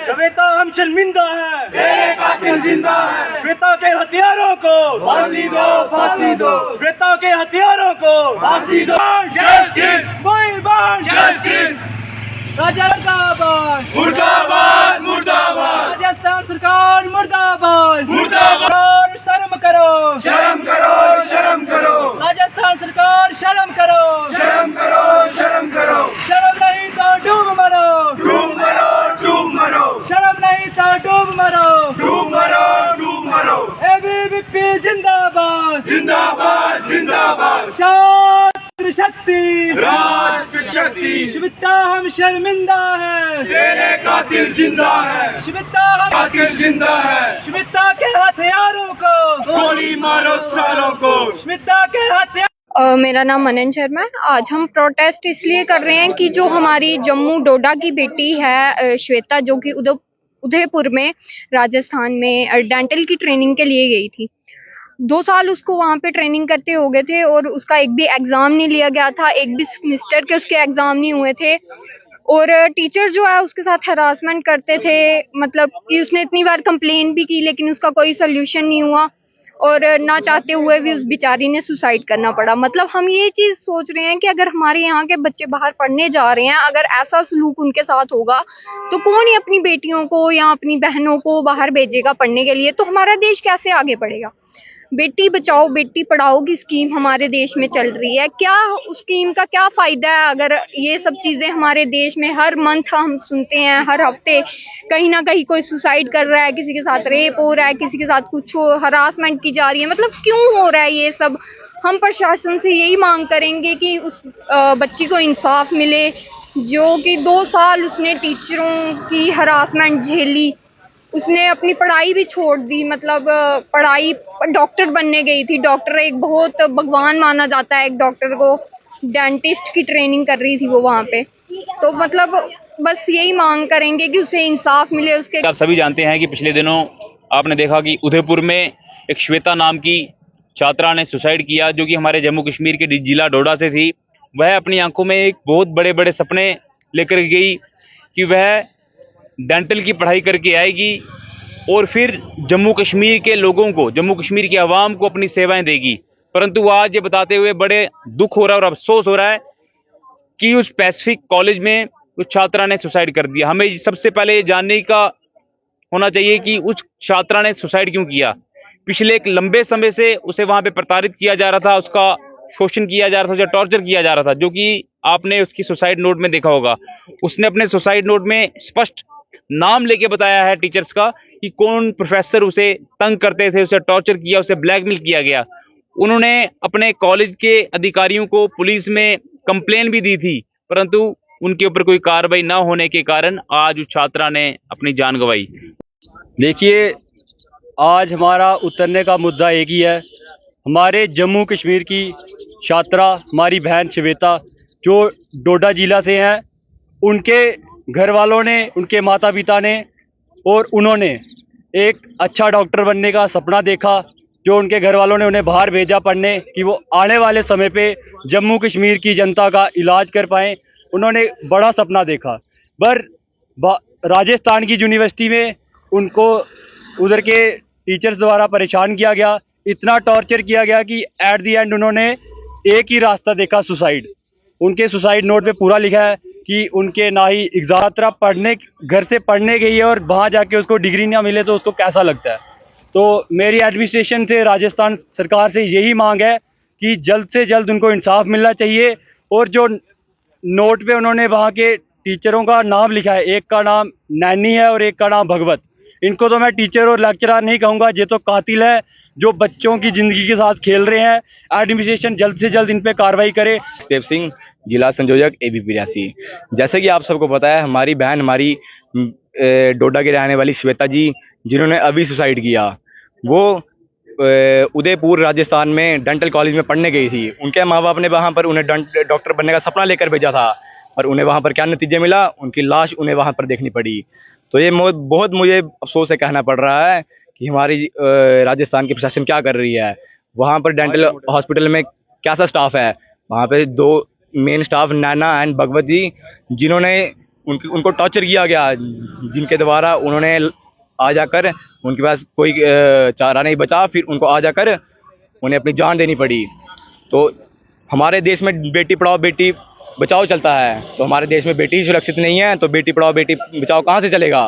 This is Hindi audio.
श्वेता हम शर्मिंदा है, तेरे कातिल जिंदा है। श्वेता के हथियारों को फांसी दो, फांसी दो। श्वेता के हथियारों को फांसी दो। Justice, justice. मुर्दाबाद मुर्दाबाद, मुर्दाबाद। राजस्थान सरकार मुर्दाबाद, मुर्दाबाद। शर्म करो, शर्म करो, शर्म करो, राजस्थान सरकार शर्म करो, शर्म करो, शर्म करो। शर्म नहीं तो डूब मरो, डूब मरो, डूब मरो, शर्म नहीं तो डूब मरो, डूब मरो, डूब मरो। एबीवीपी जिंदाबाद, जिंदाबाद, जिंदाबाद। छात्र शक्ति, राष्ट्र शक्ति। श्वेता हम शर्मिंदा है, तेरे कातिल जिंदा है, श्वेता हम कातिल जिंदा है। श्वेता के हथियारों को गोली मारो सालों को। श्वेता के हथियार। मेरा नाम मनन शर्मा है। आज हम प्रोटेस्ट इसलिए कर रहे हैं कि जो हमारी जम्मू डोडा की बेटी है श्वेता, जो कि उदयपुर में राजस्थान में डेंटल की ट्रेनिंग के लिए गई थी। 2 साल उसको वहाँ पे ट्रेनिंग करते हो गए थे और उसका एक भी एग्ज़ाम नहीं लिया गया था, एक भी सेमेस्टर के उसके एग्ज़ाम नहीं हुए थे। और टीचर जो है उसके साथ हरासमेंट करते थे, मतलब कि उसने इतनी बार कंप्लेन भी की लेकिन उसका कोई सोल्यूशन नहीं हुआ और ना चाहते हुए भी उस बेचारी ने सुसाइड करना पड़ा। मतलब हम ये चीज़ सोच रहे हैं कि अगर हमारे यहाँ के बच्चे बाहर पढ़ने जा रहे हैं, अगर ऐसा सलूक उनके साथ होगा तो कौन ही अपनी बेटियों को या अपनी बहनों को बाहर भेजेगा पढ़ने के लिए? तो हमारा देश कैसे आगे बढ़ेगा? बेटी बचाओ बेटी पढ़ाओ की स्कीम हमारे देश में चल रही है, क्या उस स्कीम का क्या फ़ायदा है अगर ये सब चीज़ें हमारे देश में हर मंथ हम सुनते हैं, हर हफ्ते कहीं ना कहीं कोई सुसाइड कर रहा है, किसी के साथ रेप हो रहा है, किसी के साथ कुछ हरासमेंट की जा रही है। मतलब क्यों हो रहा है ये सब? हम प्रशासन से यही मांग करेंगे कि उस बच्ची को इंसाफ मिले, जो कि 2 साल उसने टीचरों की हरासमेंट झेली, उसने अपनी पढ़ाई भी छोड़ दी। मतलब पढ़ाई डॉक्टर बनने गई थी, डॉक्टर एक बहुत भगवान माना जाता है एक डॉक्टर को, डेंटिस्ट की ट्रेनिंग कर रही थी वो वहाँ पे। तो मतलब बस यही मांग करेंगे कि उसे इंसाफ मिले। उसके आप सभी जानते हैं कि पिछले दिनों आपने देखा कि उदयपुर में एक श्वेता नाम की छात्रा ने सुसाइड किया, जो कि हमारे जम्मू कश्मीर के जिला डोडा से थी। वह अपनी आंखों में एक बहुत बड़े बड़े सपने लेकर गई कि वह डेंटल की पढ़ाई करके आएगी और फिर जम्मू कश्मीर के लोगों को, जम्मू कश्मीर की आवाम को अपनी सेवाएं देगी। परंतु आज ये बताते हुए बड़े दुख हो रहा है और अफसोस हो रहा है कि उस पैसिफिक कॉलेज में उस छात्रा ने सुसाइड कर दिया। हमें सबसे पहले ये जानने का होना चाहिए कि उस छात्रा ने सुसाइड क्यों किया। पिछले एक लंबे समय से उसे वहां पे प्रताड़ित किया जा रहा था, उसका शोषण किया जा रहा था, उसे टॉर्चर किया जा रहा था, जो कि आपने उसकी सुसाइड नोट में देखा होगा। उसने अपने सुसाइड नोट में स्पष्ट नाम लेके बताया है टीचर्स का कि कौन प्रोफेसर उसे तंग करते थे, उसे टॉर्चर किया, उसे ब्लैकमेल किया गया। उन्होंने अपने कॉलेज के अधिकारियों को पुलिस में कंप्लेन भी दी थी, परंतु उनके ऊपर कोई कार्रवाई ना होने के कारण आज उस छात्रा ने अपनी जान गंवाई। देखिए, आज हमारा उतरने का मुद्दा एक ही है। हमारे जम्मू कश्मीर की छात्रा, हमारी बहन श्वेता, जो डोडा जिला से हैं, उनके घर वालों ने, उनके माता पिता ने और उन्होंने एक अच्छा डॉक्टर बनने का सपना देखा, जो उनके घर वालों ने उन्हें बाहर भेजा पढ़ने कि वो आने वाले समय पे जम्मू कश्मीर की जनता का इलाज कर पाएँ। उन्होंने बड़ा सपना देखा, पर राजस्थान की यूनिवर्सिटी में उनको उधर के टीचर्स द्वारा परेशान किया गया, इतना टॉर्चर किया गया कि एट द एंड उन्होंने एक ही रास्ता देखा, सुसाइड। उनके सुसाइड नोट पे पूरा लिखा है कि उनके ना ही एग्जाम पढ़ने, घर से पढ़ने गई है और वहाँ जाके उसको डिग्री ना मिले तो उसको कैसा लगता है। तो मेरी एडमिनिस्ट्रेशन से, राजस्थान सरकार से यही मांग है कि जल्द से जल्द उनको इंसाफ मिलना चाहिए। और जो नोट पे उन्होंने वहाँ के टीचरों का नाम लिखा है, एक का नाम नैनी है और एक का नाम भगवत, इनको तो मैं टीचर और लेक्चरर नहीं कहूँगा, ये तो कातिल है जो बच्चों की ज़िंदगी के साथ खेल रहे हैं। एडमिनिस्ट्रेशन जल्द से जल्द इन पे कार्रवाई करे। देव सिंह, जिला संयोजक ABP रियासी। जैसे कि आप सबको पता है, हमारी बहन, हमारी डोडा के रहने वाली श्वेता जी, जिन्होंने अभी सुसाइड किया, वो उदयपुर राजस्थान में डेंटल कॉलेज में पढ़ने गई थी। उनके माँ बाप ने वहाँ पर उन्हें डॉक्टर बनने का सपना लेकर भेजा था, और उन्हें वहाँ पर क्या नतीजा मिला, उनकी लाश उन्हें वहाँ पर देखनी पड़ी। तो ये बहुत मुझे अफसोस से कहना पड़ रहा है कि हमारी राजस्थान की प्रशासन क्या कर रही है। वहाँ पर डेंटल हॉस्पिटल में कैसा स्टाफ है, वहाँ पे 2 मेन स्टाफ नैना एंड भगवत जी, जिन्होंने उनको टॉर्चर किया गया, जिनके द्वारा उन्होंने आ जाकर उनके पास कोई चारा नहीं बचा, फिर उनको आ जाकर उन्हें अपनी जान देनी पड़ी। तो हमारे देश में बेटी पढ़ाओ बेटी बचाओ चलता है, तो हमारे देश में बेटी ही सुरक्षित नहीं है, तो बेटी पढ़ाओ बेटी बचाओ कहाँ से चलेगा।